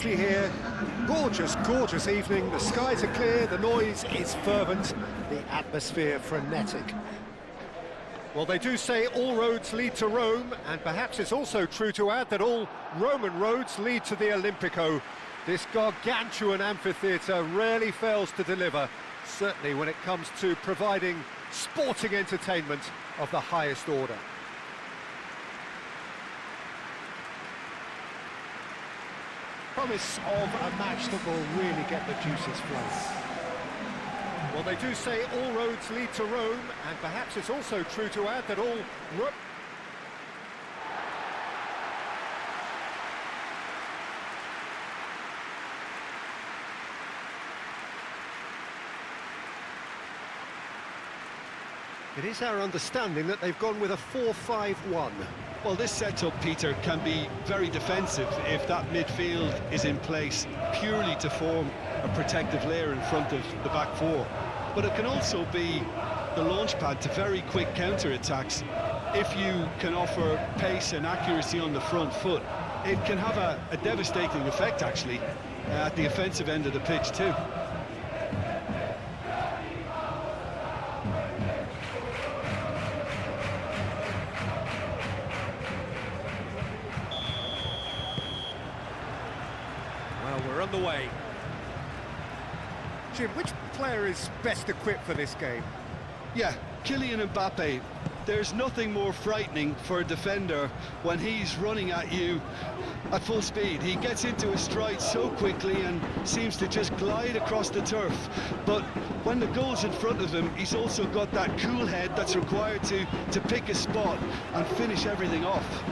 Here, gorgeous, gorgeous evening. The skies are clear, the noise is fervent, the atmosphere frenetic. Well, they do say all roads lead to Rome, and perhaps it's also true to add that all Roman roads lead to the Olimpico. This gargantuan amphitheatre rarely fails to deliver, certainly when it comes to providing sporting entertainment of the highest order. Promise of a match that will really get the juices flowing. Well, they do say all roads lead to Rome, and perhaps it's also true to add that all... It is our understanding that they've gone with a 4-5-1. Well, this setup, Peter, can be very defensive if that midfield is in place purely to form a protective layer in front of the back four. But it can also be the launchpad to very quick counter-attacks. If you can offer pace and accuracy on the front foot, it can have a devastating effect, actually, at the offensive end of the pitch, too. We're on the way. Jim, which player is best equipped for this game? Yeah, Kylian Mbappe. There's nothing more frightening for a defender when he's running at you at full speed. He gets into a stride so quickly and seems to just glide across the turf. But when the goal's in front of him, he's also got that cool head that's required to pick a spot and finish everything off.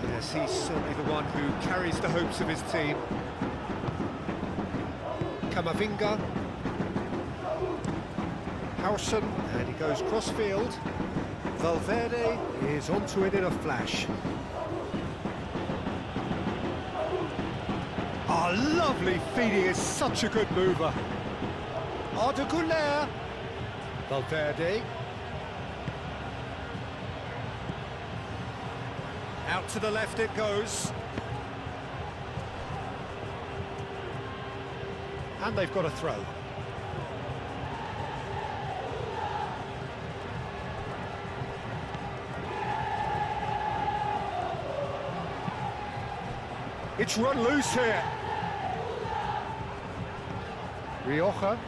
Yes, he's certainly the one who carries the hopes of his team. Camavinga, Hausen, and he goes cross-field. Valverde is onto it in a flash. Oh, lovely feeding, is such a good mover. Arda Güler. Valverde. Out to the left it goes. And they've got a throw. It's run loose here. Rioja.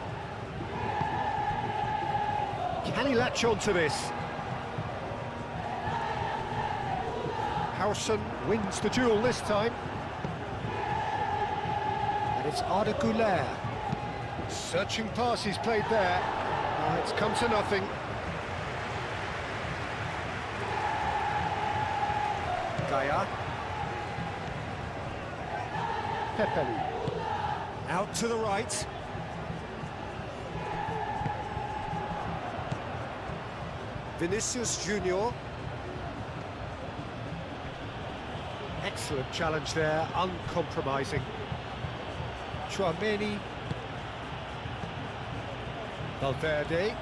Can he latch on to this? Hausen wins the duel this time. And it's Arda Güler. Searching pass he's played there. It's come to nothing. Gaia. Pepeli. Out to the right. Vinicius Junior. Excellent challenge there, uncompromising. Chouameni. Valverde.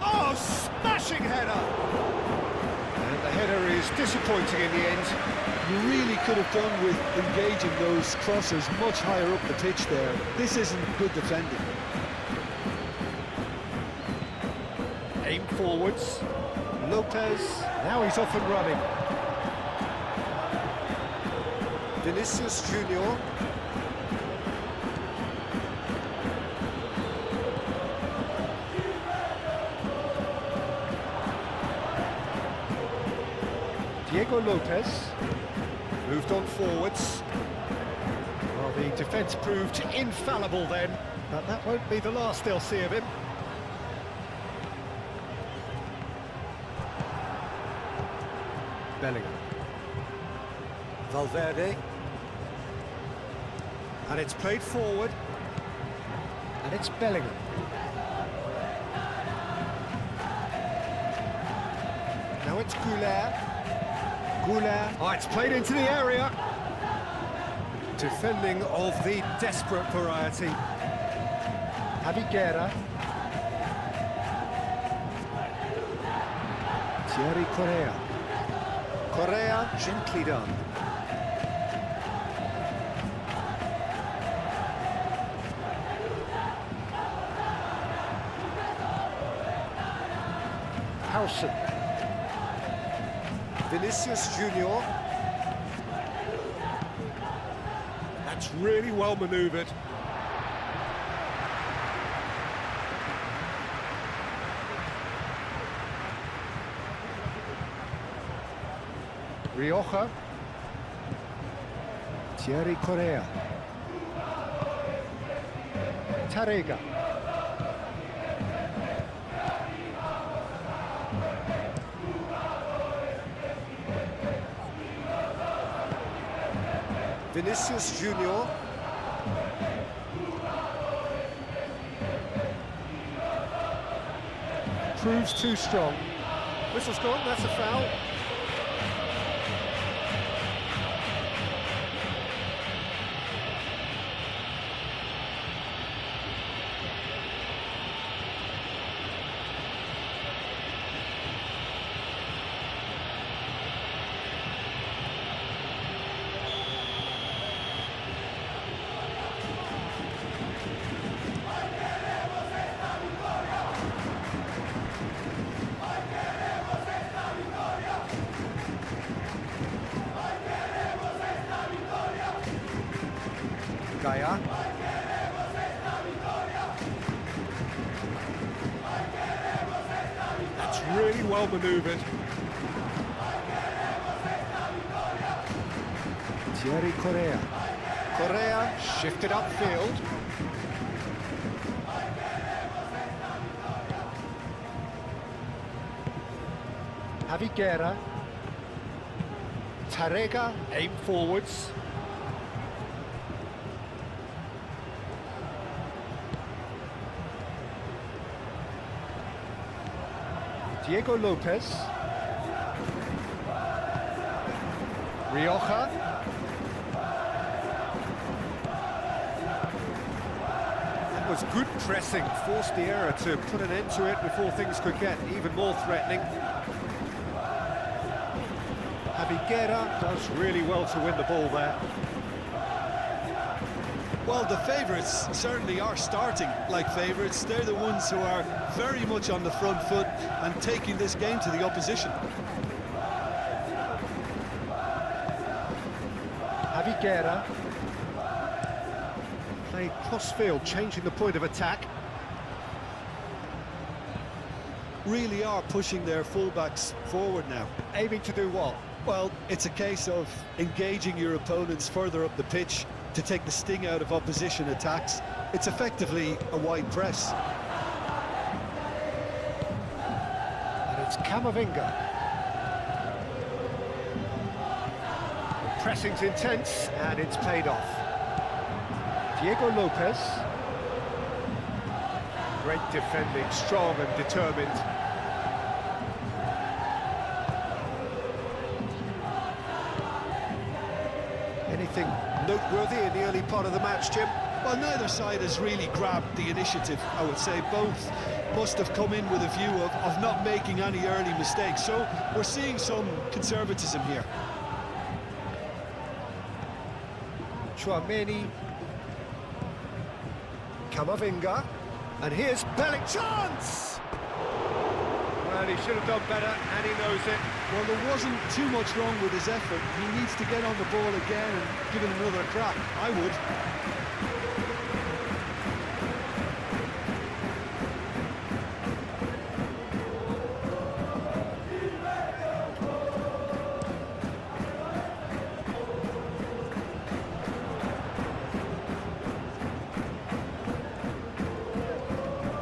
Oh, smashing header! And the header is disappointing in the end. You really could have done with engaging those crosses much higher up the pitch there. This isn't good defending. Aim forwards. Lopez, now he's off and running. Vinicius Junior. Diego Lopez moved on forwards. Well, the defence proved infallible then, but that won't be the last they'll see of him. Bellingham. Valverde. And it's played forward. And it's Bellingham. Now it's Güler. Güler. Oh, it's played into the area. Defending of the desperate variety. Abiguera. Thierry Correa. Correa, gently done. Howson. Vinicius Junior. That's really well manoeuvred. Rioja. Thierry Correa. Tarrega. Vinicius Junior. Proves too strong. Whistle's gone, that's a foul. Gaia. That's really well manoeuvred. Thierry Correa. Correa shifted upfield. Javiguera. Tarrega aim forwards. Diego Lopez. Rioja. That was good pressing, forced the error to put an end to it before things could get even more threatening. Javiguera does really well to win the ball there. Well, the favourites certainly are starting like favourites. They're the ones who are very much on the front foot and taking this game to the opposition. Javiguera. Played cross-field, changing the point of attack. Really are pushing their fullbacks forward now. Aiming to do what? Well, it's a case of engaging your opponents further up the pitch to take the sting out of opposition attacks. It's effectively a wide press. And it's Camavinga. The pressing's intense, and it's paid off. Diego Lopez. Great defending, strong and determined. Anything noteworthy in the early part of the match, Jim? Well, neither side has really grabbed the initiative, I would say. Both must have come in with a view of not making any early mistakes. So we're seeing some conservatism here. Chouameni. Camavinga. And here's Belling. Chance! Well, he should have done better, and he knows it. Well, there wasn't too much wrong with his effort. He needs to get on the ball again and give it another crack. I would.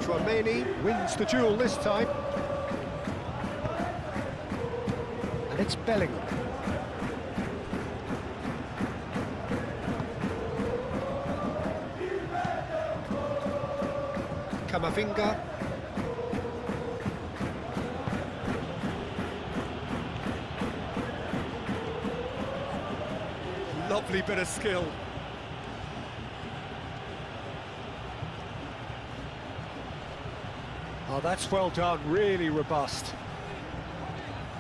Chouameni wins the duel this time. And it's Bellingham. Camavinga. Lovely bit of skill. Oh, that's well done, really robust.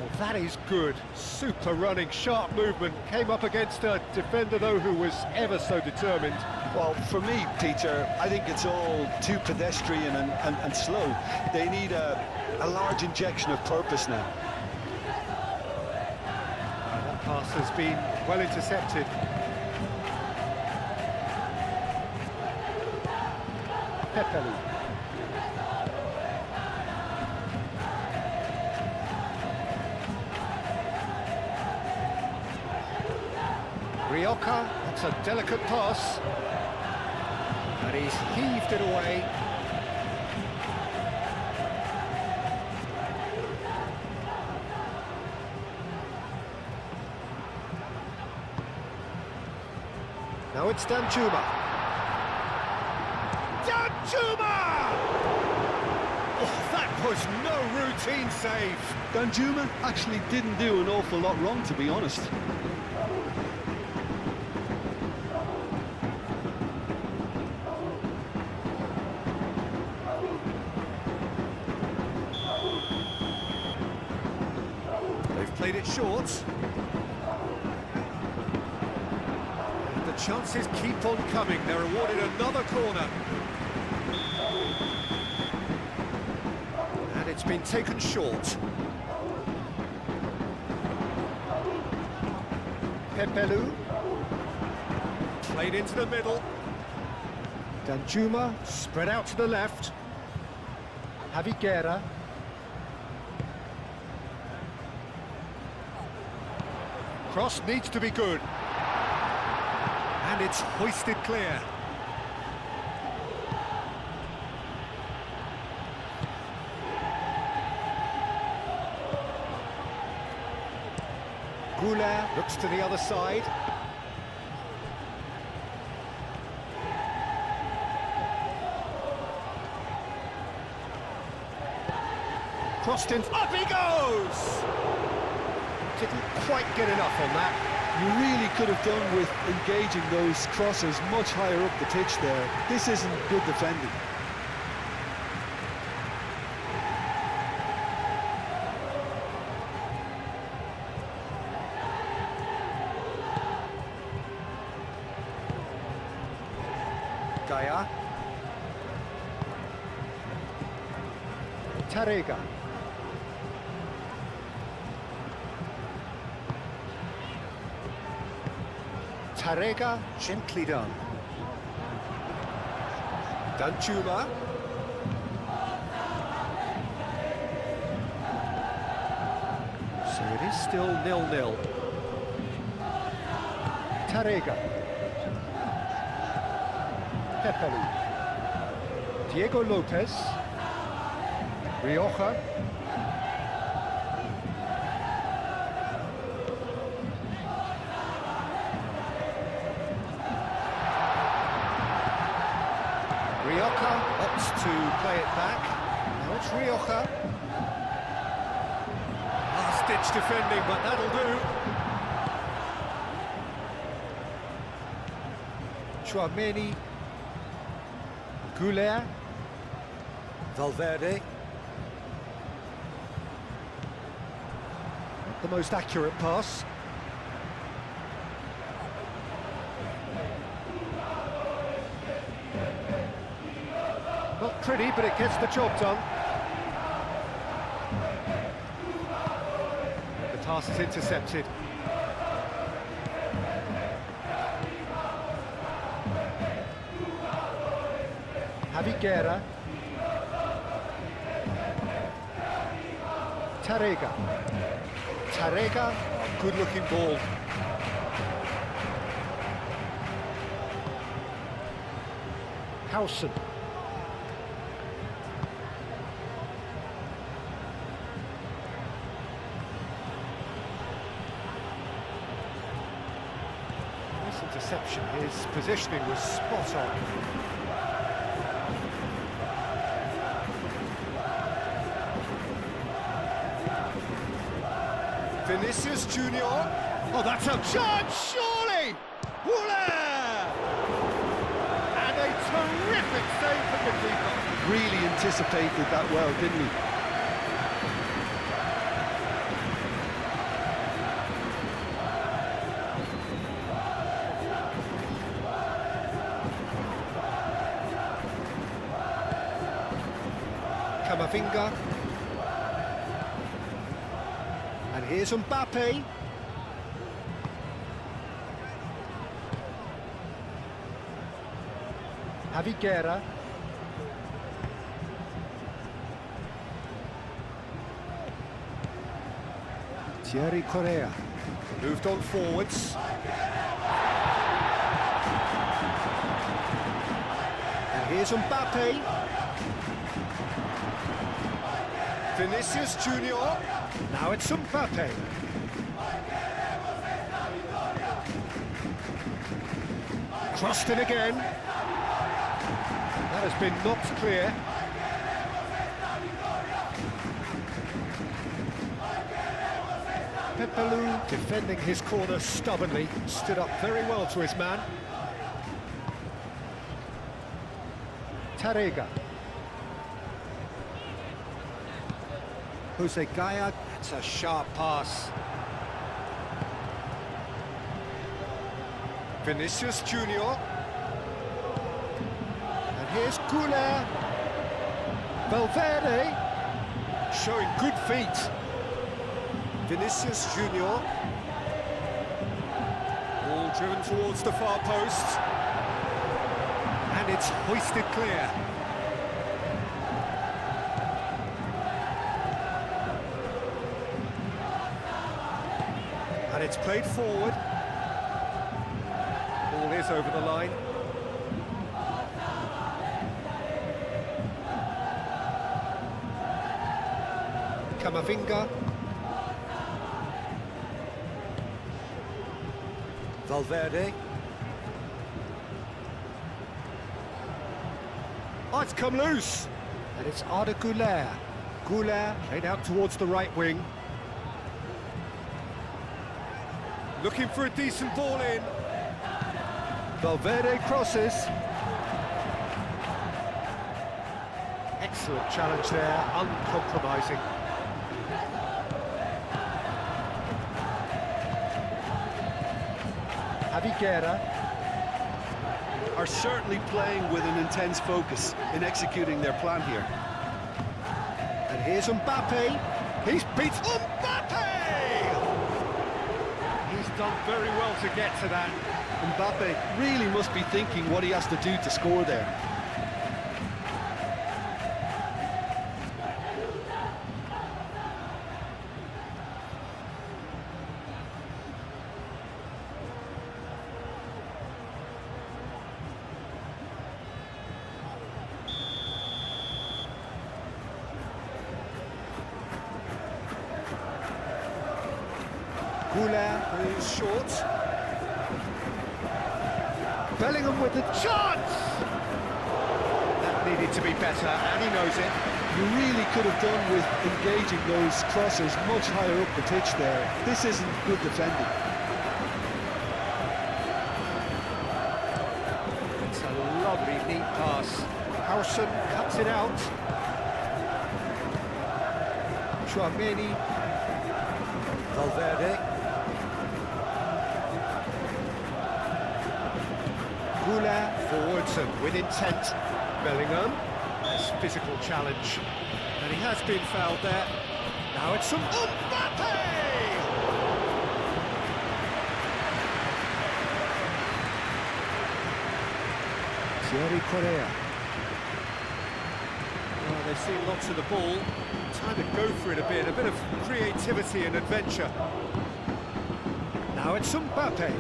Well, that is good. Super running, sharp movement. Came up against a defender, though, who was ever so determined. Well, for me, Peter, I think it's all too pedestrian and slow. They need a large injection of purpose now. That pass has been well intercepted. Pepelu. Rioja, that's a delicate pass. And he's heaved it away. Now it's Danjuma. Danjuma! Oh, that was no routine save. Danjuma actually didn't do an awful lot wrong, to be honest. They've played it short. And the chances keep on coming. They're awarded another corner. And it's been taken short. Pepelu. Played into the middle. Danjuma spread out to the left. Javiguera. Cross needs to be good. And it's hoisted clear. Goulart looks to the other side. Crossed in, up he goes! Didn't quite get enough on that. You really could have done with engaging those crosses much higher up the pitch there. This isn't good defending. Gaia. Tarega. Tarega, gently done. Danjuma. So it is still 0-0. Tarega. Pepelu. Diego Lopez. Rioja. Rioja opts to play it back. Now it's Rioja. Last-ditch defending, but that'll do. Chouameni. Goulart. Valverde. The most accurate pass. Not pretty, but it gets the job done. The pass is intercepted. Javiguera. Tarega. Tarega, good-looking ball. Howson. Nice interception. His positioning was spot on. Vinicius Junior. Oh, that's a chance, surely! Wooler! And a terrific save from the keeper. Really anticipated that well, didn't he? Camavinga. And here's Mbappe. Javi Guerra. Thierry Correa. Moved on forwards. And here's Mbappe. Vinicius Junior. Now it's Mbappe. Crossed in again. That has been knocked clear. Pepelu defending his corner stubbornly, stood up very well to his man. Tarega. Jose Gaya, that's a sharp pass. Vinicius Junior. And here's Goulet. Valverde, showing good feet. Vinicius Junior. Ball driven towards the far post. And it's hoisted clear. And it's played forward. Ball is over the line. Camavinga. Valverde. Oh, it's come loose. And it's Arda Güler. Güler played out towards the right wing. Looking for a decent ball in. Valverde crosses. Excellent challenge there, uncompromising. Javi Guerra are certainly playing with an intense focus in executing their plan here. And here's Mbappe. He's beat Mbappe! He's done very well to get to that. Mbappe really must be thinking what he has to do to score there. Goulet is short. Bellingham with the chance! That needed to be better, and he knows it. You really could have done with engaging those crosses much higher up the pitch there. This isn't good defending. It's a lovely, neat pass. Harrison cuts it out. Chouameni. Valverde. Goulet forwards and with intent. Bellingham. Nice physical challenge. And he has been fouled there. Now it's Mbappe! Thierry Correa. Well, they've seen lots of the ball. Time to go for it a bit of creativity and adventure. Now it's Mbappe.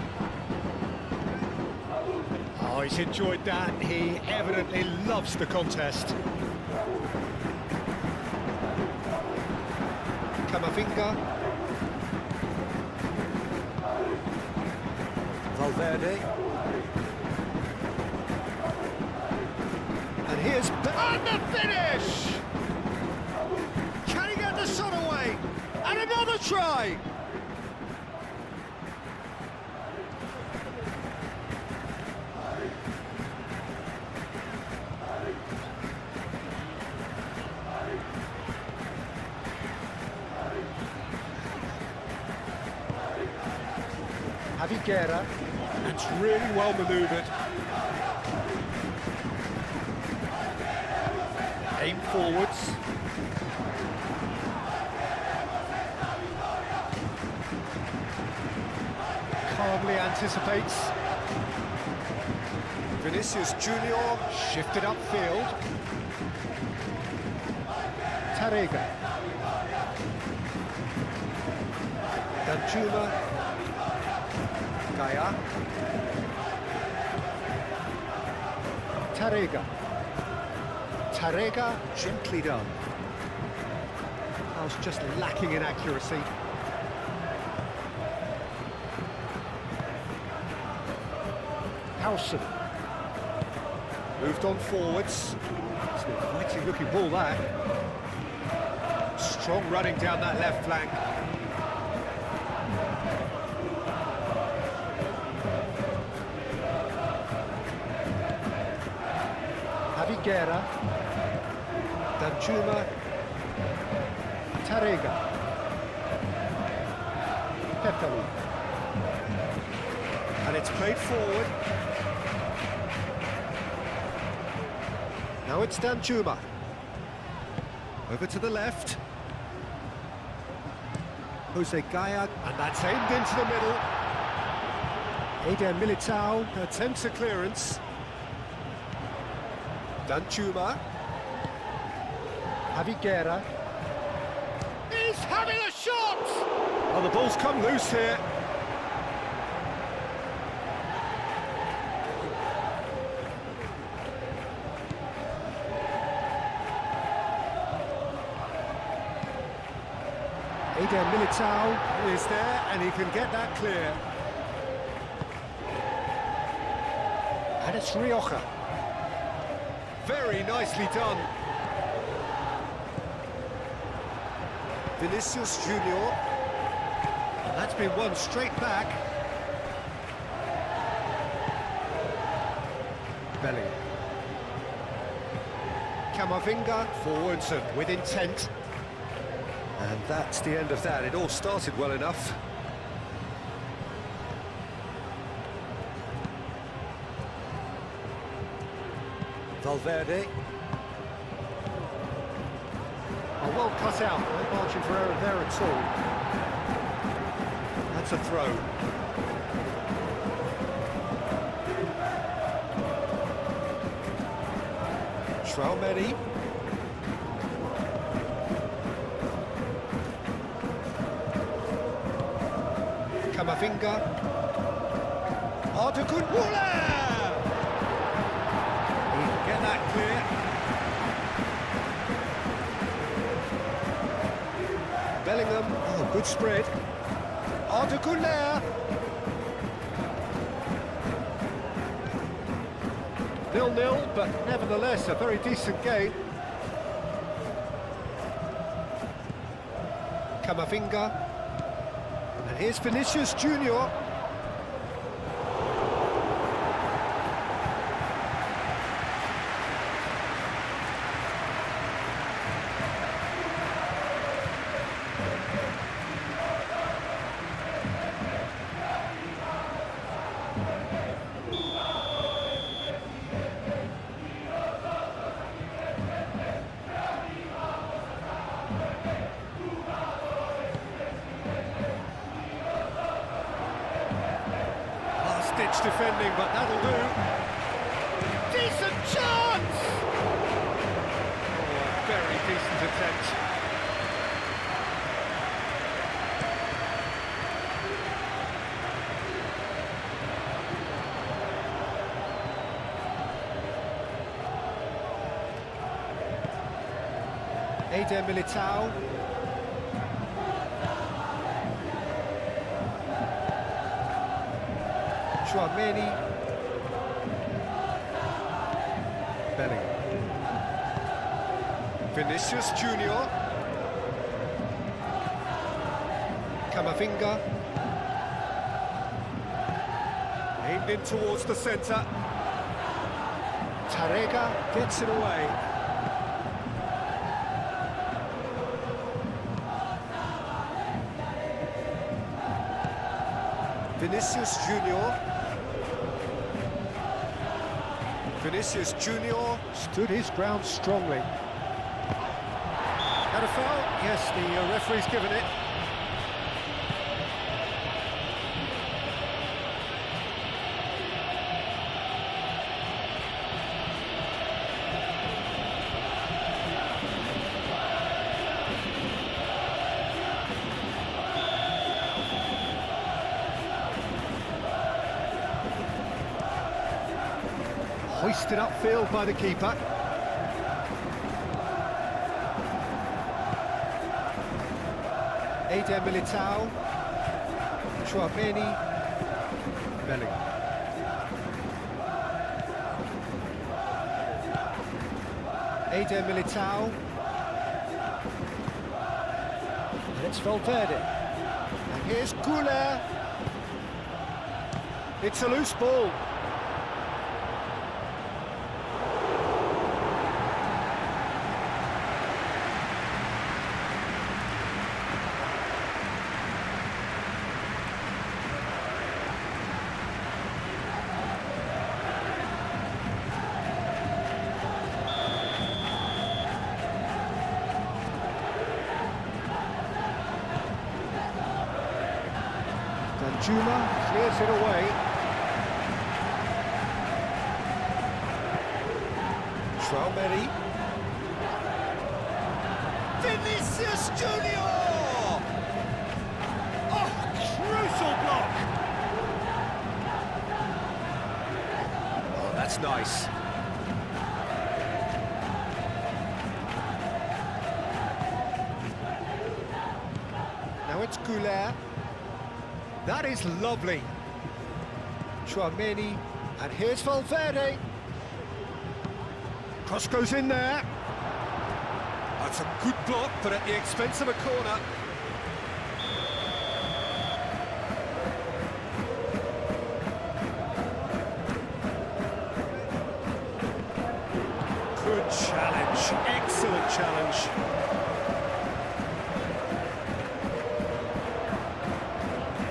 Oh, he's enjoyed that. He evidently loves the contest. Camavinga. Valverde. And here's... And the finish! Can he get the shot away? And another try! Javi Guerra, that's really well manoeuvred. Aim forwards. calmly anticipates. Vinicius Junior shifted upfield. Tarega. Danjuma. Gaya. Tarega. Tarega, gently done. That was just lacking in accuracy. Howson. Moved on forwards. It's an inviting looking ball, that. Strong running down that left flank. Guerra, Danjuma, Tarega, Pepelu, and it's played forward. Now it's Danjuma, over to the left, Jose Gaya, and that's aimed into the middle. Eder Militao attempts a clearance. Danjuma, Guerra. He's having a shot! Oh, the ball's come loose here. Eder Militao is there, and he can get that clear. And it's Rioja. Very nicely done. Vinicius Junior. And that's been won straight back. Belly. Camavinga forwards and with intent. And that's the end of that. It all started well enough. Valverde. Oh, well cut out. No margin for error there at all. That's a throw. Traumedi. Camavinga. Arda Get that clear. Bellingham, oh, good spread. Arda Güler. 0-0, but nevertheless a very decent game. Camavinga. And here's Vinicius Junior. Defending, but that'll do. Decent chance! Oh, a very decent attempt. Eder Militao. Joan, Bellingham. Vinicius Junior. Camavinga. Aimed in towards the centre. Tarega gets it away. Vinicius Junior. Vinicius Junior stood his ground strongly. Had a foul? Yes, the referee's given it. Hoisted upfield by the keeper. Eder Militao. Chouameni. Bellingham. Eder Militao. And it's Valverde. And here's Goulart. It's a loose ball. Juma clears it away. Chouameni. Vinicius Junior! Oh, crucial block! Oh, that's nice. Now it's Goulart. That is lovely. Chouameni, and here's Valverde. Cross goes in there. That's a good block, but at the expense of a corner. Good challenge, excellent challenge.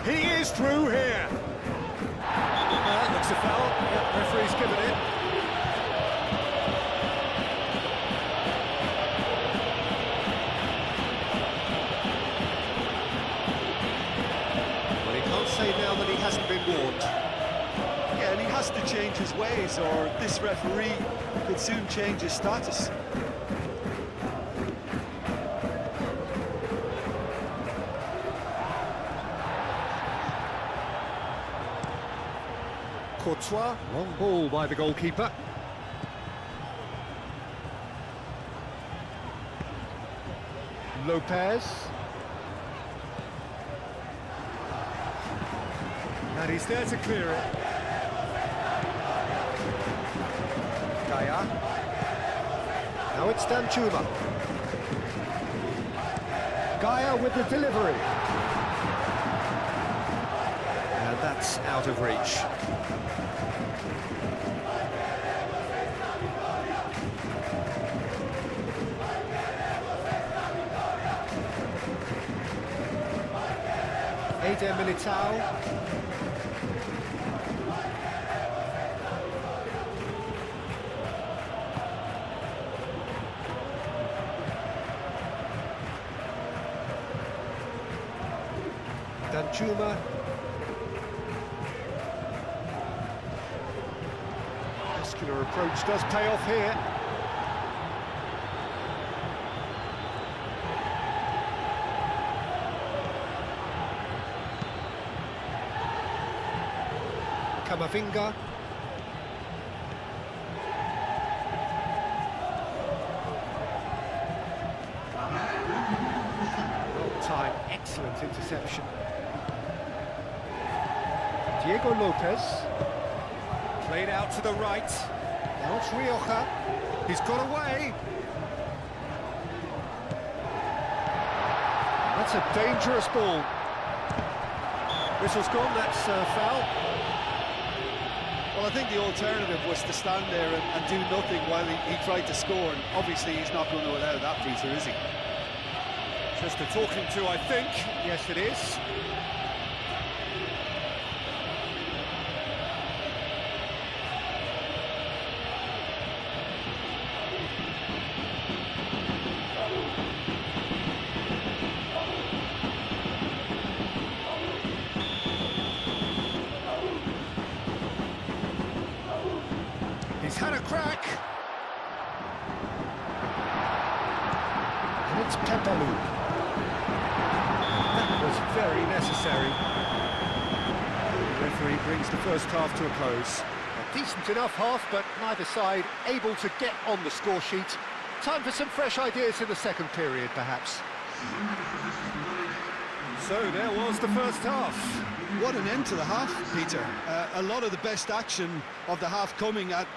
He is through here. That looks a foul. Yep, referee's given it. Well, he can't say now that he hasn't been warned. Yeah, and he has to change his ways, or this referee could soon change his status. Courtois, long ball by the goalkeeper. Lopez. And he's there to clear it. Gaia. Now it's Danjuma. Gaia with the delivery. And that's out of reach. Eder Militao. Danjuma. Muscular approach does pay off here. Camavinga. Well time, excellent interception. Diego Lopez. Played out to the right. Now it's Rioja. He's got away. That's a dangerous ball. Whistle's gone, that's foul. Well, I think the alternative was to stand there and do nothing while he tried to score, and obviously he's not going to allow that, Peter, is he? Just a talking to, I think. Yes, it is. He's had a crack. And it's Pepalou. That was very necessary. The referee brings the first half to a close. A decent enough half, but neither side able to get on the score sheet. Time for some fresh ideas in the second period, perhaps. So there was the first half. What an end to the half, Peter. A lot of the best action of the half coming at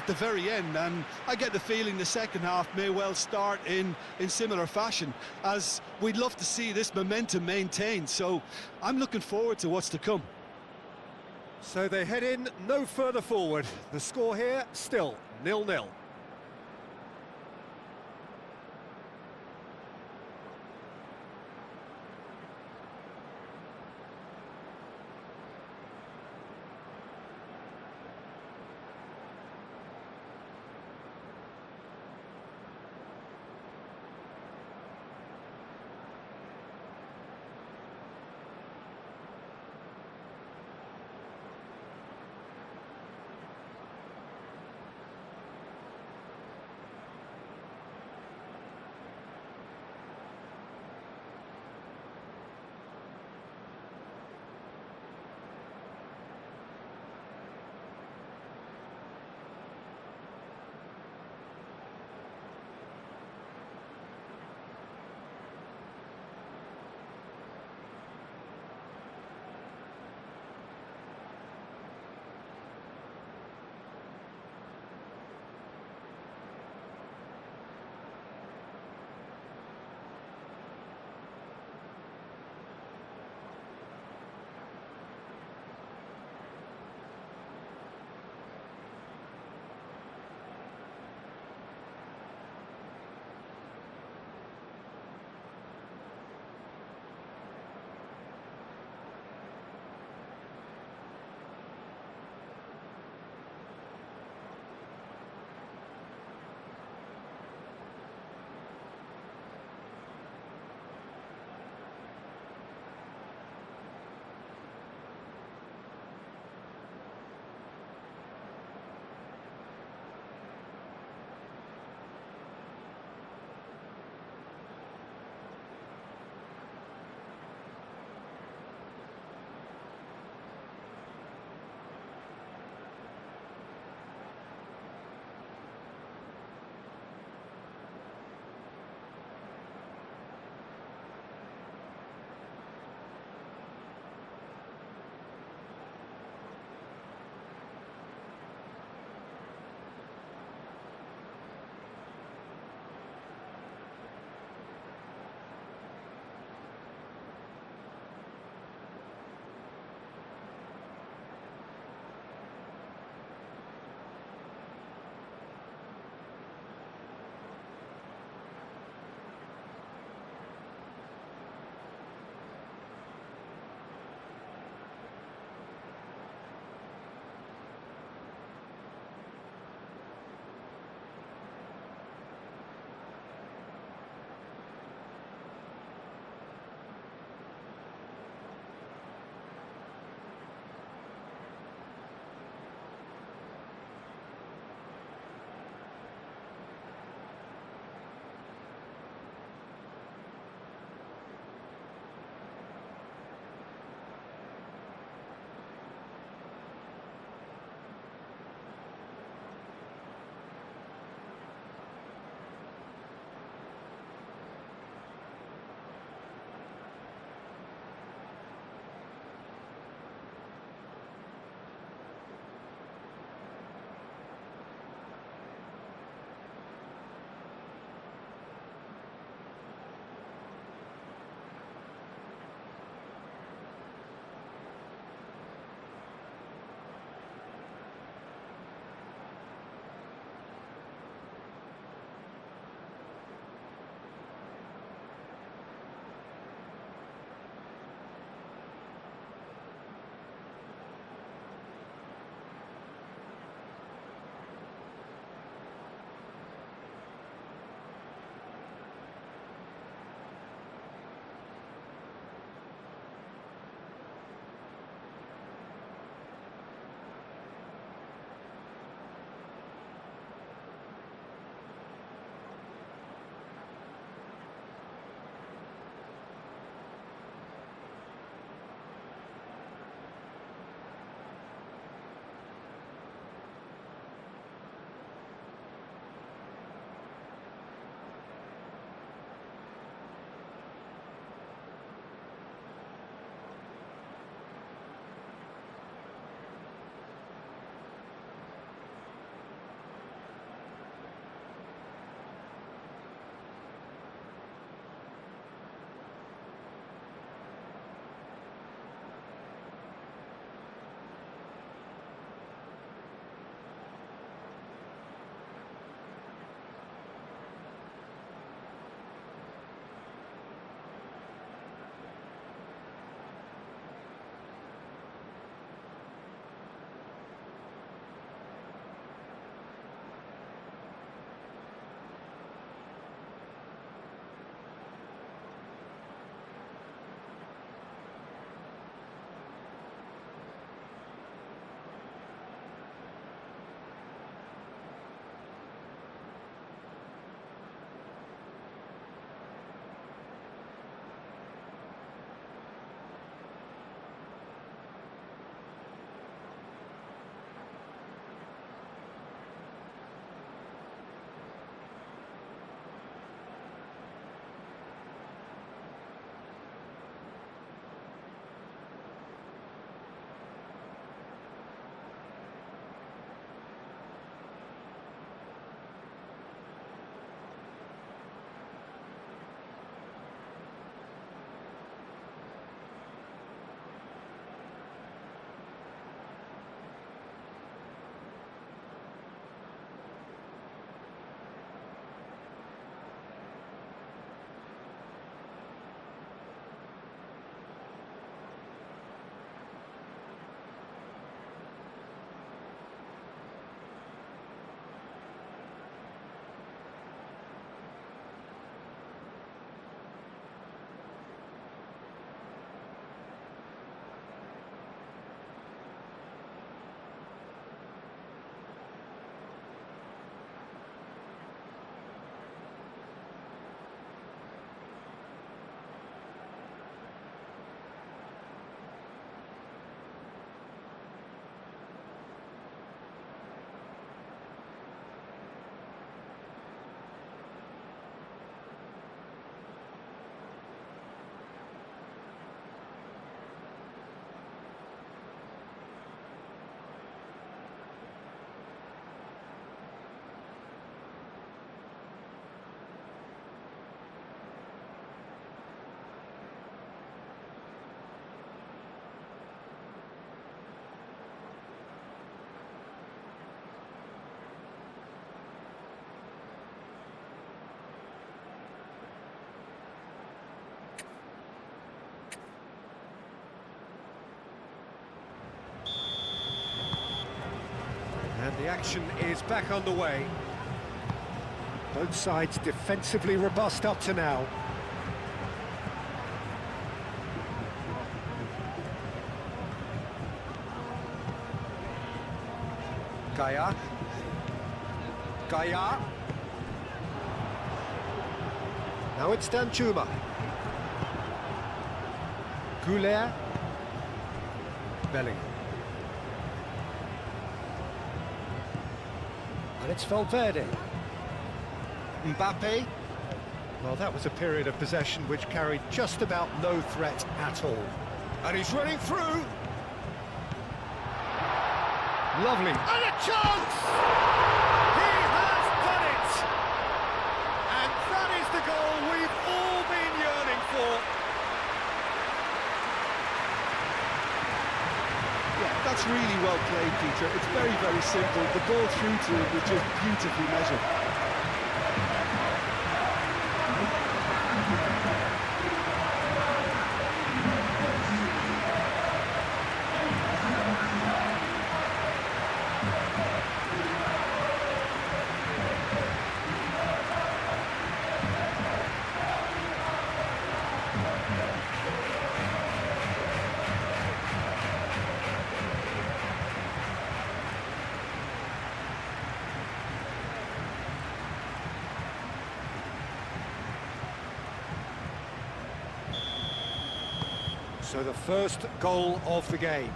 the very end, and I get the feeling the second half may well start in similar fashion, as we'd love to see this momentum maintained. So I'm looking forward to what's to come. So they head in no further forward. The score here still 0-0. And the action is back underway. Both sides defensively robust up to now. Gaia. Now it's Danjuma. Goulet. Bellingham. And it's Valverde. Mbappe. Well, that was a period of possession which carried just about no threat at all. And he's running through. Lovely. And a chance! He has done it! And that is the goal we've all been yearning for. Yeah, that's really well played, Peter. It's very, very simple. The ball through to him was just beautifully measured. So the first goal of the game.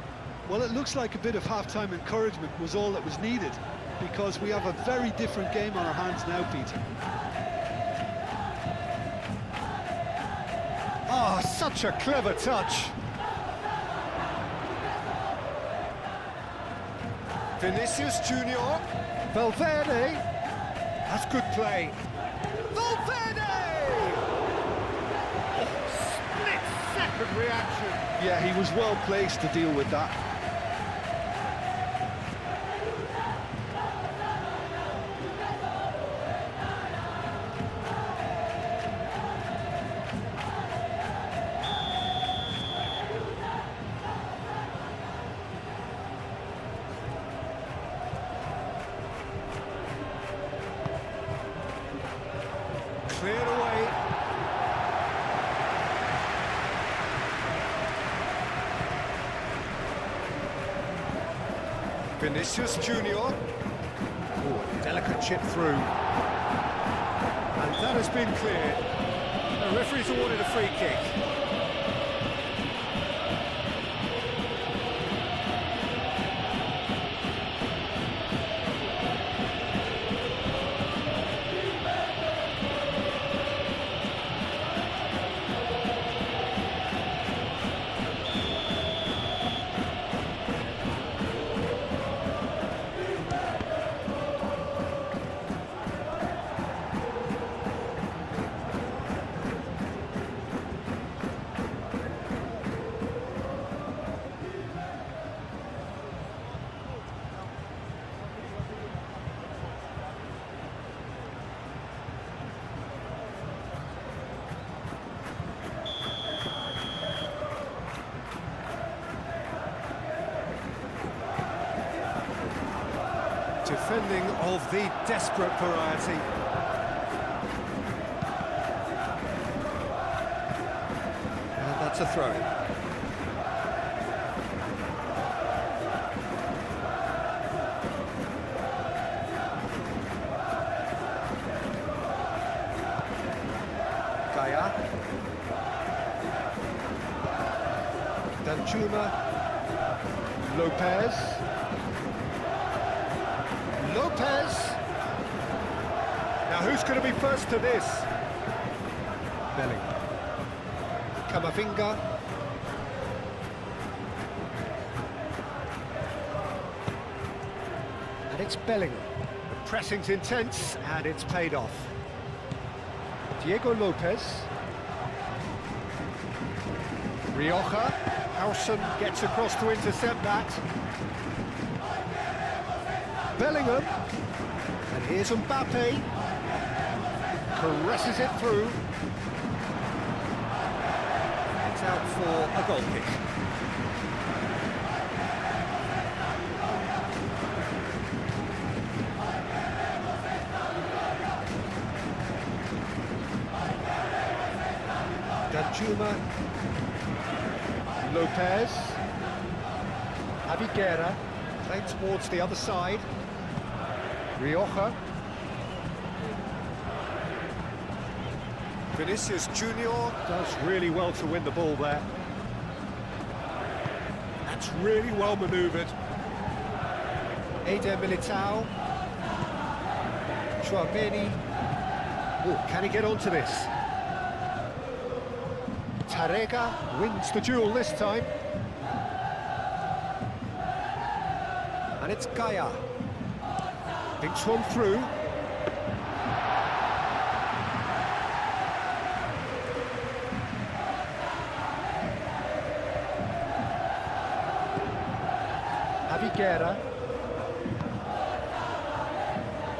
Well, it looks like a bit of half-time encouragement was all that was needed, because we have a very different game on our hands now, Peter. Ah, such a clever touch. Vinicius Junior. Valverde. That's good play. Valverde! Split-second reaction. Yeah, he was well placed to deal with that. Cleared away. Vinicius Junior. Oh, delicate chip through. And that has been cleared. The referee's awarded a free kick. Defending of the desperate variety. And that's a throw-in. Gaia. Danjuma. Lopez. Now who's going to be first to this? Bellingham. Camavinga. And it's Bellingham. The pressing's intense and it's paid off. Diego Lopez. Rioja. Howson gets across to intercept that. Bellingham. And here's Mbappe. Caresses it through. It's out for a goal kick. Juma. Lopez. Aviguera. Played towards the other side. Rioja. Vinicius Junior does really well to win the ball there. That's really well manoeuvred. Eder Militao. Joan. Oh, can he get onto this? Tarega wins the duel this time. And it's Gaia. Thinks one through. Aviguera.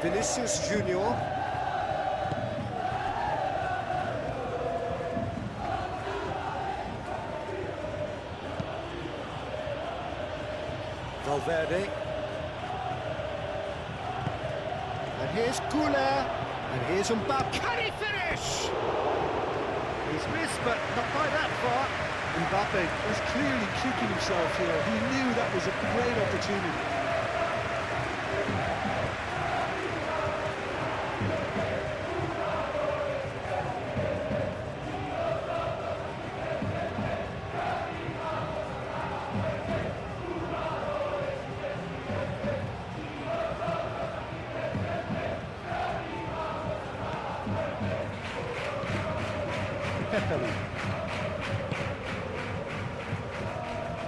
Vinicius Junior. Valverde. And here's Kounde. And here's Mbappe. Can he finish? He's missed, but not by that far. Mbappe was clearly kicking himself here. He knew that was a great opportunity.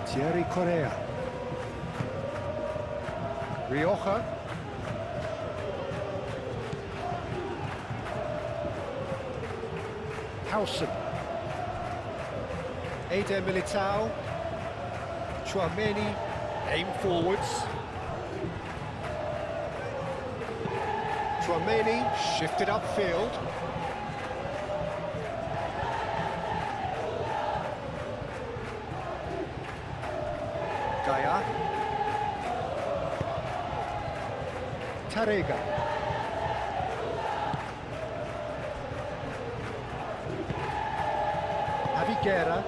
Thierry Correa. Rioja. Howson. Eder Militao. Chouameni. Aim forwards. Chouameni shifted upfield. Gaia. Tarega. Aviguera.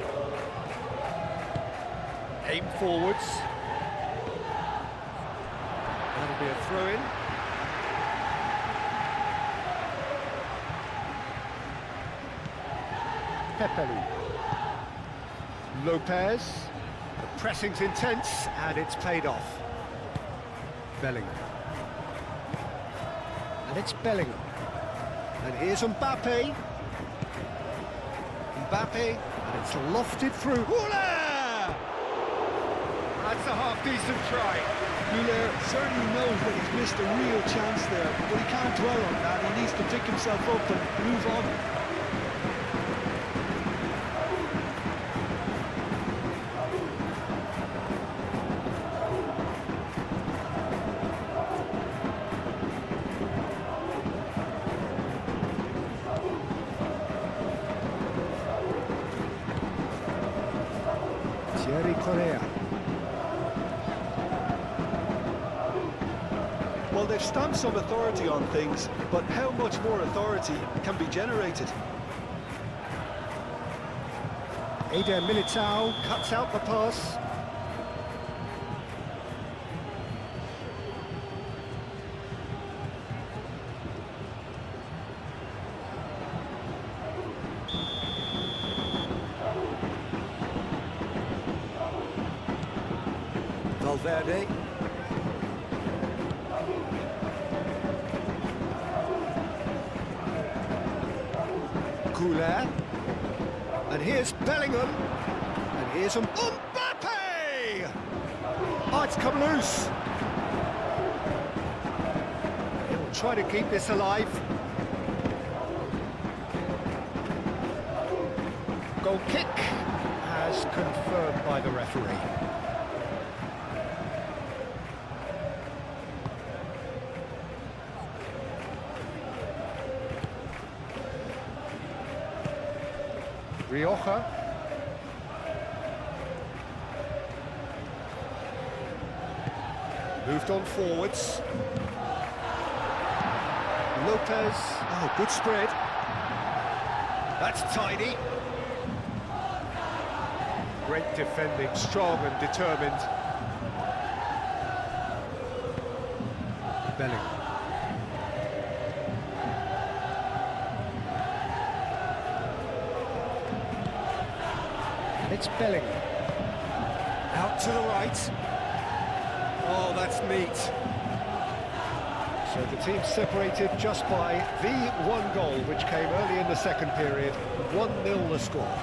Aim forwards. That'll be a throw-in. Pepelu. Lopez. The pressing's intense, and it's paid off. Bellingham. And it's Bellingham. And here's Mbappe. Mbappe, and it's lofted through. Houla! That's a half-decent try. Müller certainly knows that he's missed a real chance there, but he can't dwell on that. He needs to pick himself up and move on. Thierry Correa. Well, they've stamped some authority on things, but how much more authority can be generated? Eder Militao cuts out the pass. Valverde. Kounde. And here's Bellingham. And here's Mbappe! Oh, it's come loose. He'll try to keep this alive. Goal kick as confirmed by the referee. Rioja. Moved on forwards. Lopez. Oh, good spread. That's tidy. Great defending, strong and determined. Bellingham. It's Bellingham. Out to the right. Oh, that's neat. So the team separated just by the one goal, which came early in the second period. 1-0 the score.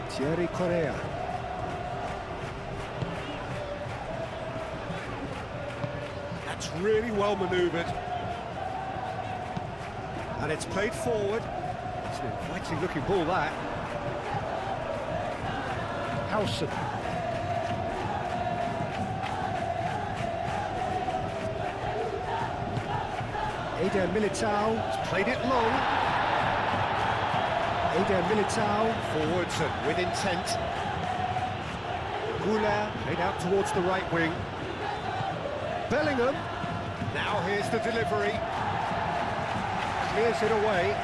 Thierry Correa. That's really well manoeuvred. And it's played forward. It's an inviting looking ball, that. Howson. Eder Militao has played it long. Eder Militao forwards and with intent. Goulart played out towards the right wing. Bellingham. Now here's the delivery. Clears it away.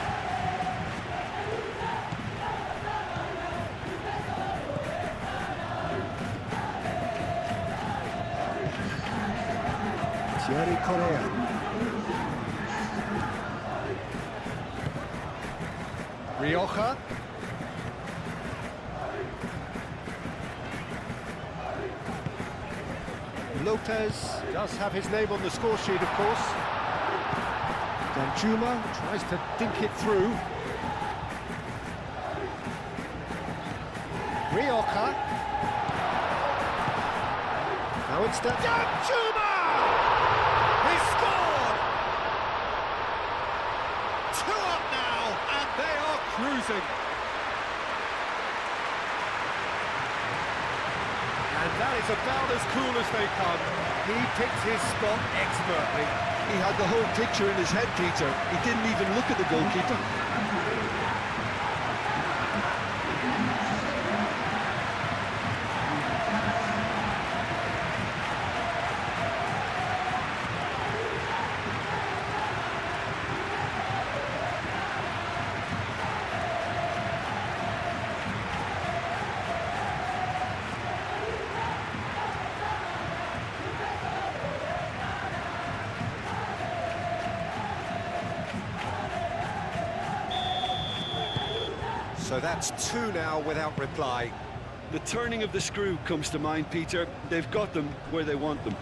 Thierry Correa. Rioja. Lopez does have his name on the score sheet, of course. Danjuma tries to dink it through. Rioja. Now it's Danjuma! He scored! 2 up now, and they are cruising. And that is about as cool as they come. He picked his spot expertly. He had the whole picture in his head, Peter. He didn't even look at the goalkeeper. So that's 2 now without reply. The turning of the screw comes to mind, Peter. They've got them where they want them.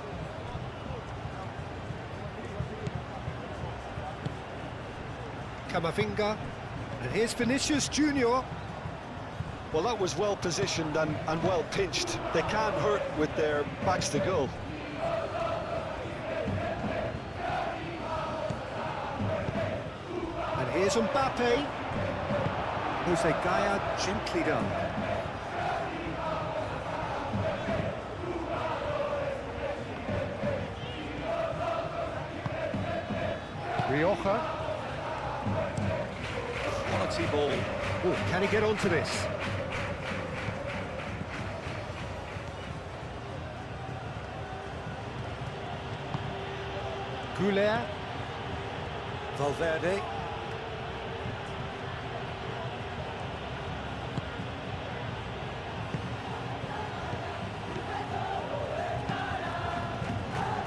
Camavinga. And here's Vinicius Junior. Well, that was well positioned and well pinched. They can't hurt with their backs to goal. And here's Mbappe. Jose Gaya, gently done. Rioja. Quality ball. Oh, can he get onto this? Goulart. Valverde.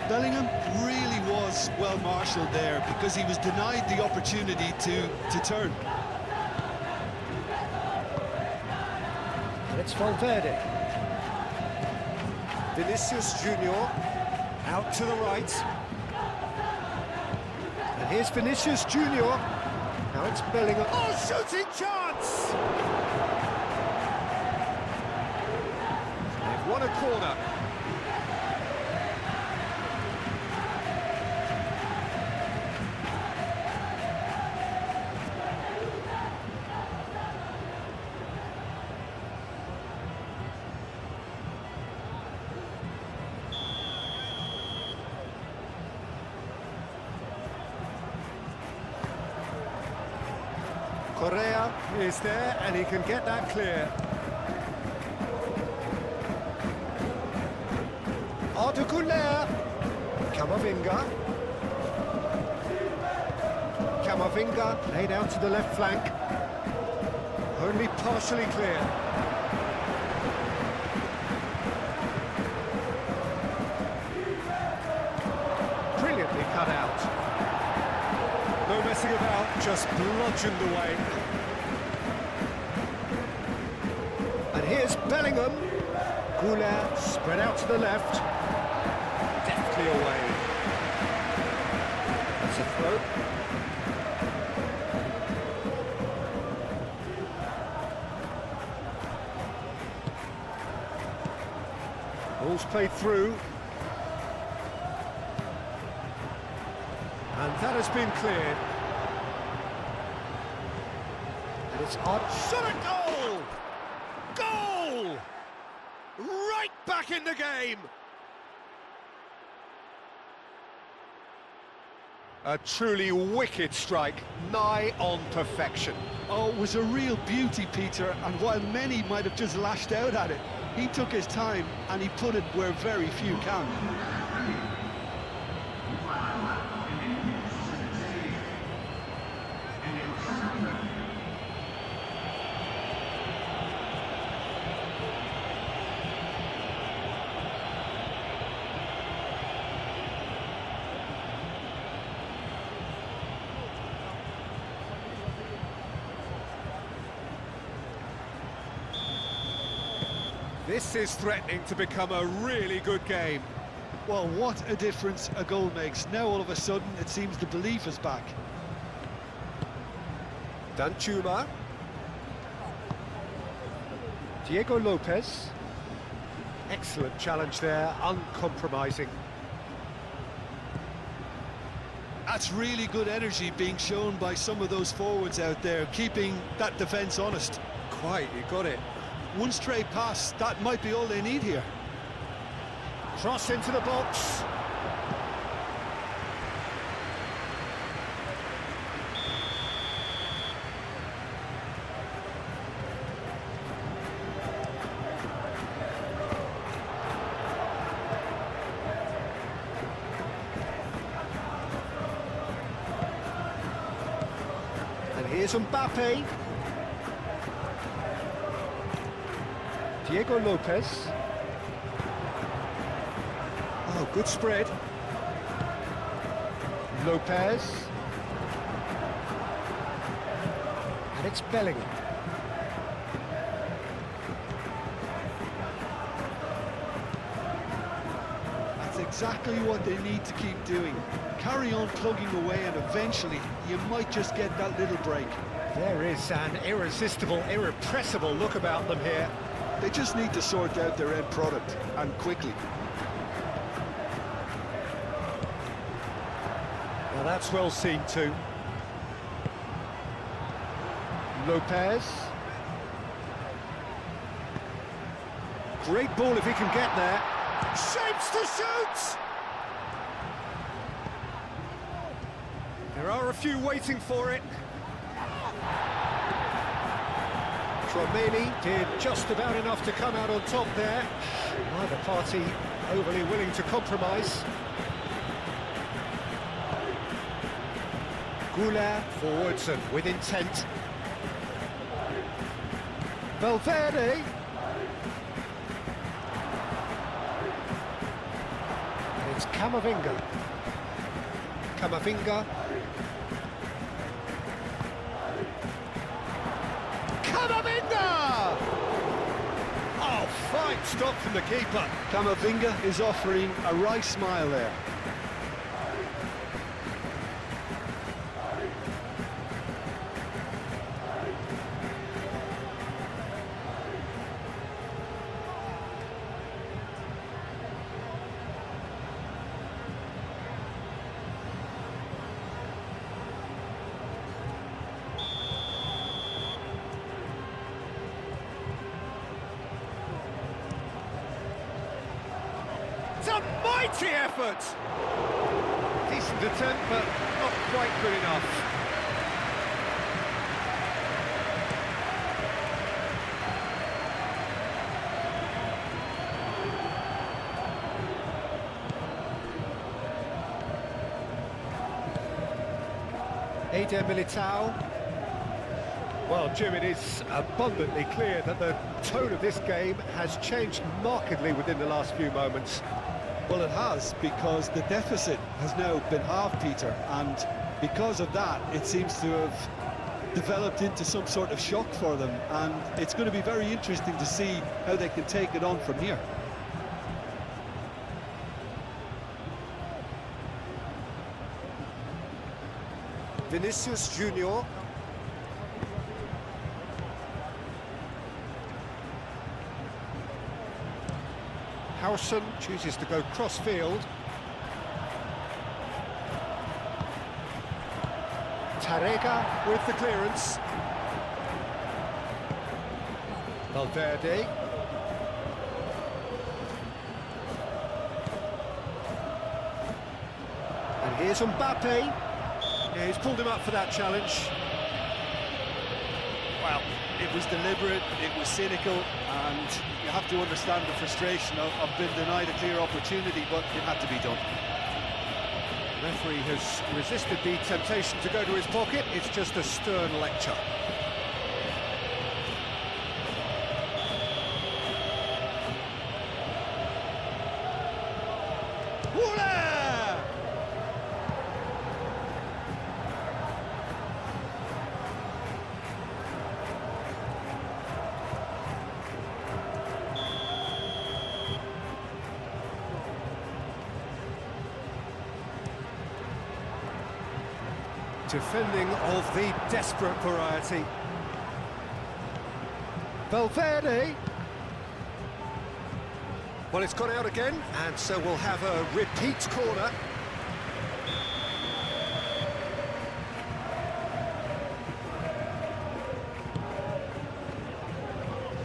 Bellingham really was well marshalled there because he was denied the opportunity to turn. And it's Valverde. Vinicius Junior out to the right. And here's Vinicius Junior. Now it's Bellingham. Oh, shooting chance! They've won a corner. Correa is there, and he can get that clear. Arda Güler. Camavinga. Camavinga laid out to the left flank. Only partially clear. Brilliantly cut out. No messing about, just bludgeoned away. And here's Bellingham. Goulart spread out to the left. Deftly away. That's a throw. Ball's played through. And that has been cleared. And it's on. Shot a goal! Goal! Right back in the game! A truly wicked strike, nigh on perfection. Oh, it was a real beauty, Peter, and while many might have just lashed out at it, he took his time and he put it where very few can. This is threatening to become a really good game. Well, what a difference a goal makes. Now all of a sudden it seems the belief is back. Danchuma. Diego Lopez. Excellent challenge there, uncompromising. That's really good energy being shown by some of those forwards out there, keeping that defence honest. Quite, you got it. One straight pass, that might be all they need here. Cross into the box. And here's Mbappe. Diego Lopez. Oh, good spread. Lopez. And it's Bellingham. That's exactly what they need to keep doing. Carry on plugging away and eventually you might just get that little break. There is an irresistible, irrepressible look about them here. They just need to sort out their end product, and quickly. Well, that's well seen too. Lopez. Great ball if he can get there. Shapes to shoot! There are a few waiting for it. Fermín did just about enough to come out on top there. Neither party overly willing to compromise. Goulart forwards and with intent. Valverde. And it's Camavinga. Camavinga. Camavinga! Oh, fine stop from the keeper. Camavinga is offering a wry smile there. It's a mighty effort! Decent attempt, but not quite good enough. Eder Militao. Well, Jim, it is abundantly clear that the tone of this game has changed markedly within the last few moments. Well, it has, because the deficit has now been halved, Peter, and because of that, it seems to have developed into some sort of shock for them, and it's going to be very interesting to see how they can take it on from here. Vinicius Junior. Howson chooses to go cross-field. Tarega with the clearance. Valverde. And here's Mbappe. Yeah, he's pulled him up for that challenge. Well, it was deliberate, it was cynical, and you have to understand the frustration of being denied a clear opportunity, but it had to be done. The referee has resisted the temptation to go to his pocket. It's just a stern lecture. Defending of the desperate variety. Valverde. Well, it's gone out again, and so we'll have a repeat corner.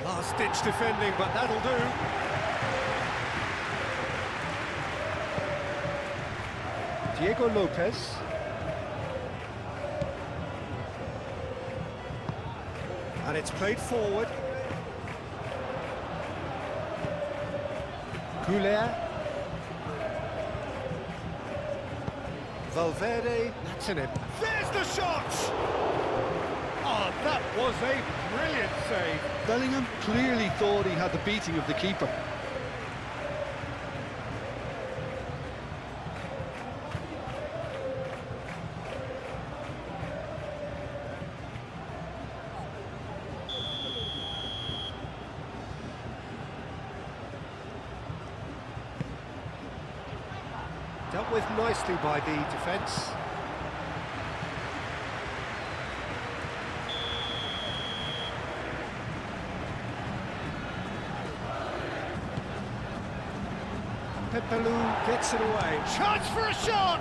Last-ditch defending, but that'll do. Diego Lopez. And it's played forward. Coulier. Valverde. That's in it. There's the shot! Oh, that was a brilliant save. Bellingham clearly thought he had the beating of the keeper. Dealt with nicely by the defence. Pepelu gets it away. Chance for a shot!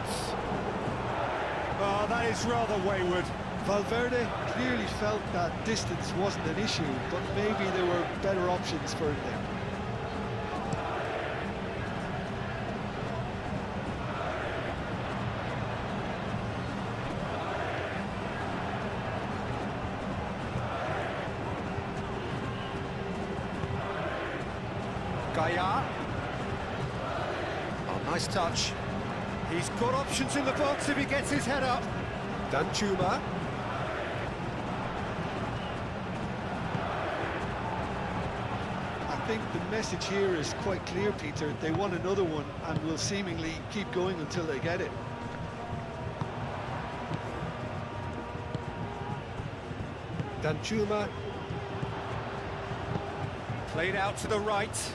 Oh, that is rather wayward. Valverde clearly felt that distance wasn't an issue, but maybe there were better options for him there. Gaia. Oh, nice touch. He's got options in the box if he gets his head up. Danjuma. I think the message here is quite clear, Peter. They want another one and will seemingly keep going until they get it. Danjuma. Played out to the right.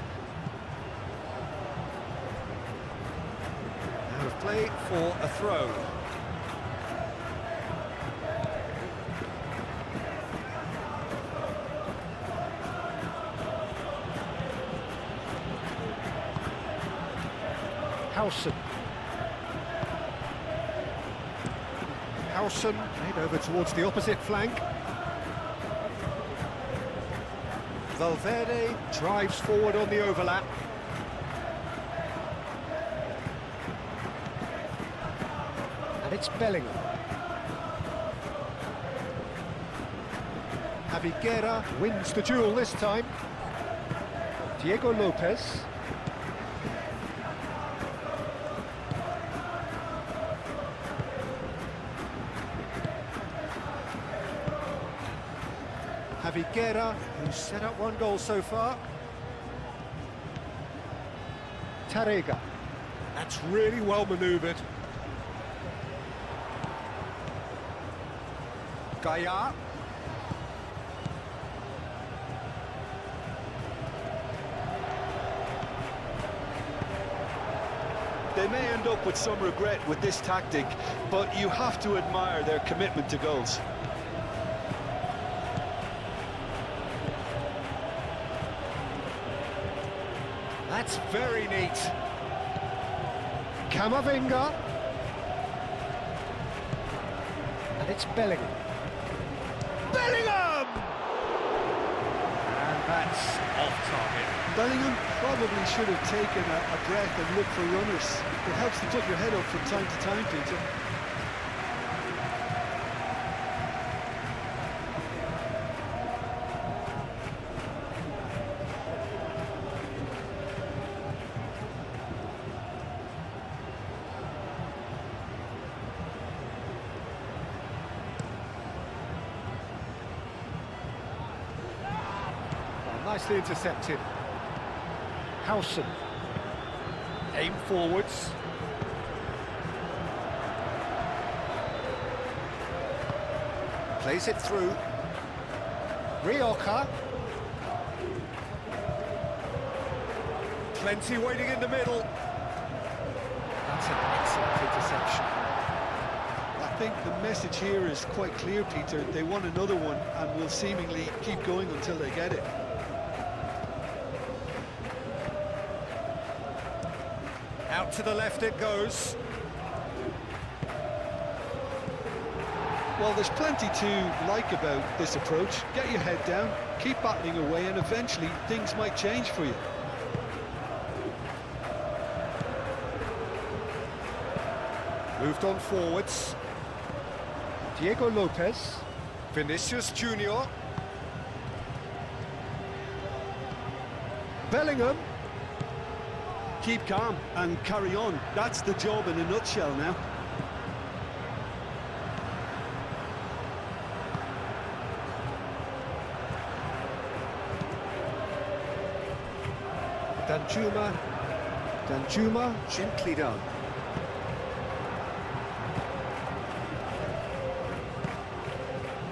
Out of play for a throw. Howson. Howson made over towards the opposite flank. Valverde drives forward on the overlap. And it's Bellingham. Javiguera wins the duel this time. Diego Lopez. Viguera, who's set up one goal so far. Tarega. That's really well manoeuvred. Gaia. They may end up with some regret with this tactic, but you have to admire their commitment to goals. That's very neat. Camavinga. And it's Bellingham. Bellingham! And that's off target. Bellingham probably should have taken a breath and looked for runners. It helps to put your head up from time to time, Peter. Nicely intercepted. Howson. Aim forwards. Plays it through. Rioja. Plenty waiting in the middle. That's an excellent interception. I think the message here is quite clear, Peter. They want another one and will seemingly keep going until they get it. Out to the left it goes. Well, there's plenty to like about this approach. Get your head down, keep battling away, and eventually things might change for you. Moved on forwards. Diego Lopez. Vinicius Junior. Bellingham. Keep calm and carry on. That's the job in a nutshell now. Danjuma, gently done.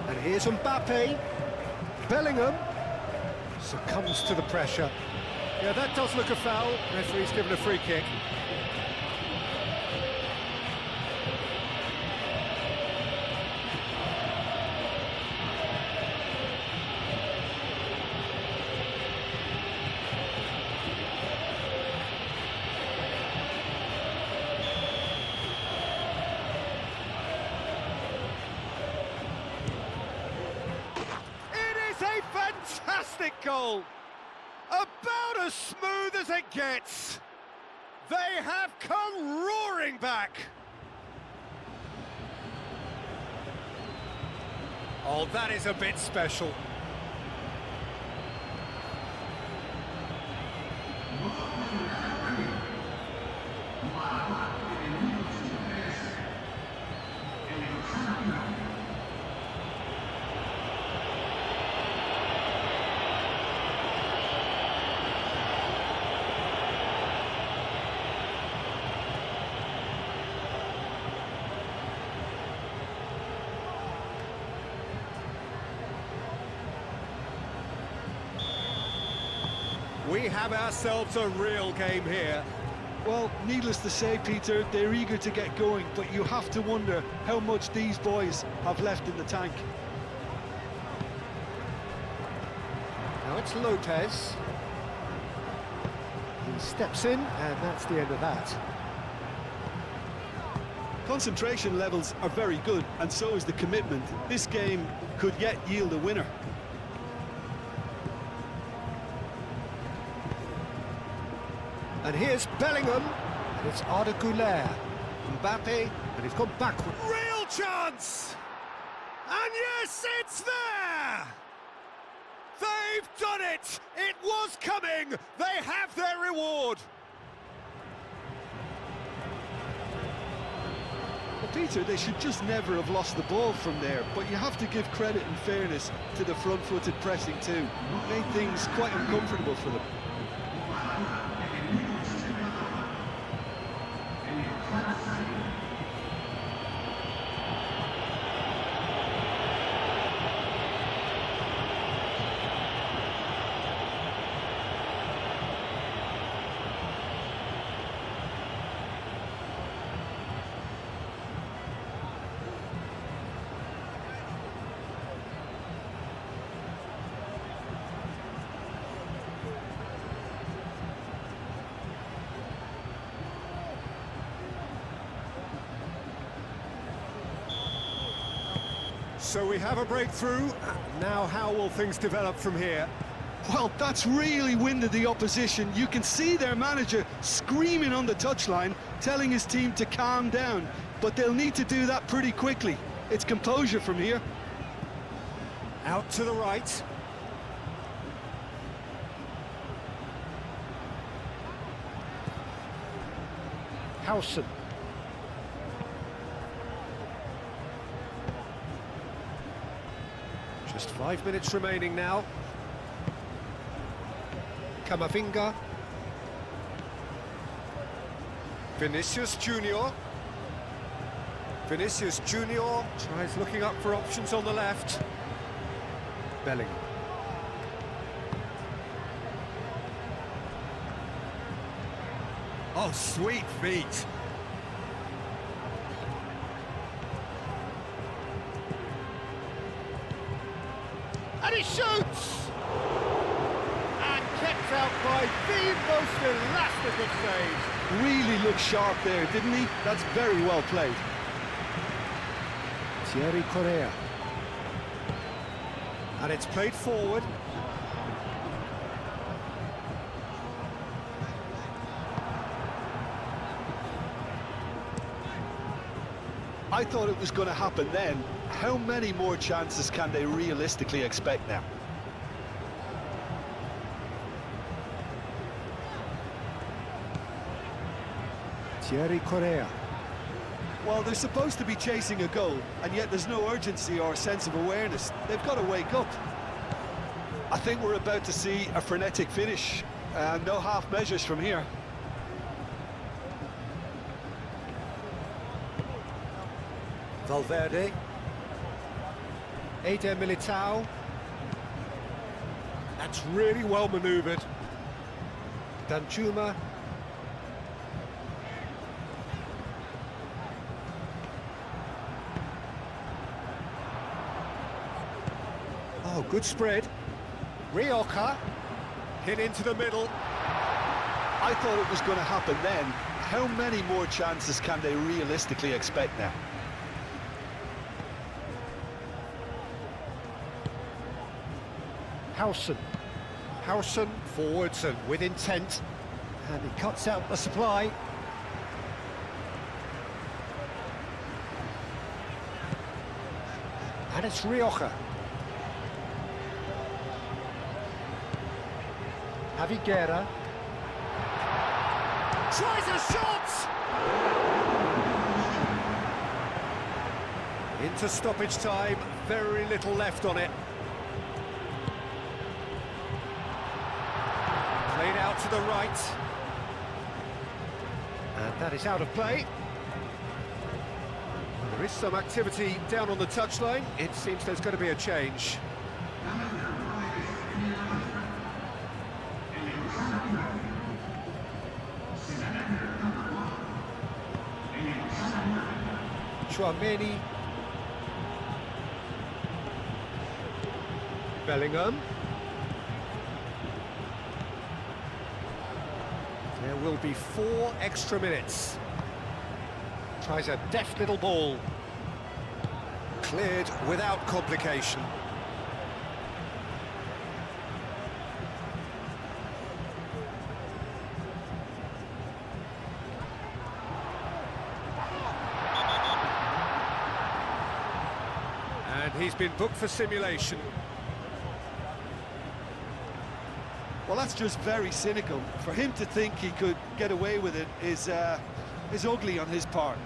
And here's Mbappe. Bellingham succumbs to the pressure. Yeah, that does look a foul. Referee's given a free kick. It is a fantastic goal. About as smooth as it gets. They have come roaring back. Oh, that is a bit special. We have ourselves a real game here. Well, needless to say, Peter, they're eager to get going, but you have to wonder how much these boys have left in the tank. Now it's Lopez. He steps in, and that's the end of that. Concentration levels are very good, and so is the commitment. This game could yet yield a winner. And here's Bellingham, and it's Arda Güler. Mbappe, and he's gone backward. Real chance! And yes, it's there! They've done it! It was coming! They have their reward! Peter, they should just never have lost the ball from there, but you have to give credit and fairness to the front-footed pressing too. Made things quite uncomfortable for them. So we have a breakthrough. Now how will things develop from here? Well, that's really winded the opposition. You can see their manager screaming on the touchline, telling his team to calm down, but they'll need to do that pretty quickly. It's composure from here. Out to the right. Howson. Just 5 minutes remaining now. Camavinga. Vinicius Junior. Vinicius Junior tries looking up for options on the left. Bellingham. Oh, sweet feet. And he shoots! And kept out by the most elastic of saves. Really looked sharp there, didn't he? That's very well played. Thierry Correa. And it's played forward. I thought it was going to happen then. How many more chances can they realistically expect now? Thierry Correa. Well, they're supposed to be chasing a goal, and yet there's no urgency or sense of awareness. They've got to wake up. I think we're about to see a frenetic finish, and no half measures from here. Valverde. Eder Militao. That's really well manoeuvred. Danjuma. Oh, good spread. Rioja. Hit into the middle. I thought it was going to happen then. How many more chances can they realistically expect now? Howson. Howson forwards and with intent. And he cuts out the supply. And it's Rioja. Javiguera. Tries a shot! Into stoppage time, very little left on it. Played out to the right. And that is out of play. There is some activity down on the touchline. It seems there's going to be a change. Joan. Bellingham. There will be 4 extra minutes. Tries a deft little ball. Cleared without complication. And he's been booked for simulation. Well, that's just very cynical. For him to think he could get away with it is ugly on his part.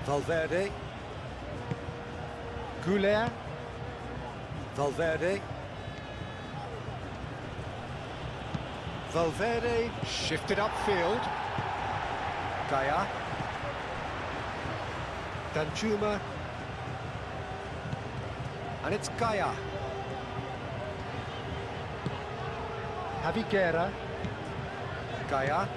Valverde. Goulet. Valverde. Valverde shifted upfield. Gaia. Danjuma. And it's Gaia. Javiguera. Gaia.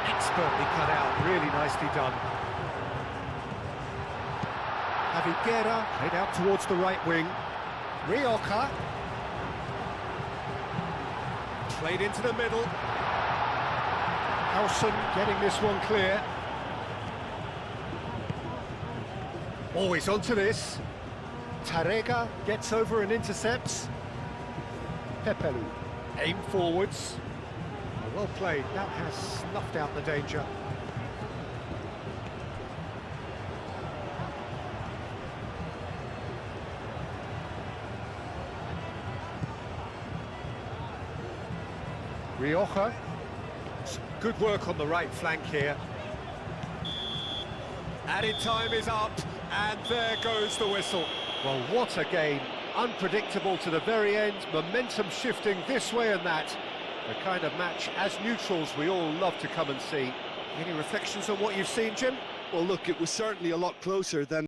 Expertly cut out, really nicely done. Javiguera played out towards the right wing. Rioja. Played into the middle. Howson getting this one clear. Always onto this. Tarrega gets over and intercepts. Pepelu aim forwards. Well played, that has snuffed out the danger. Rioja. Good work on the right flank here. Added time is up, and there goes the whistle. Well, what a game. Unpredictable to the very end, momentum shifting this way and that. The kind of match, as neutrals, we all love to come and see. Any reflections on what you've seen, Jim? Well, look, it was certainly a lot closer than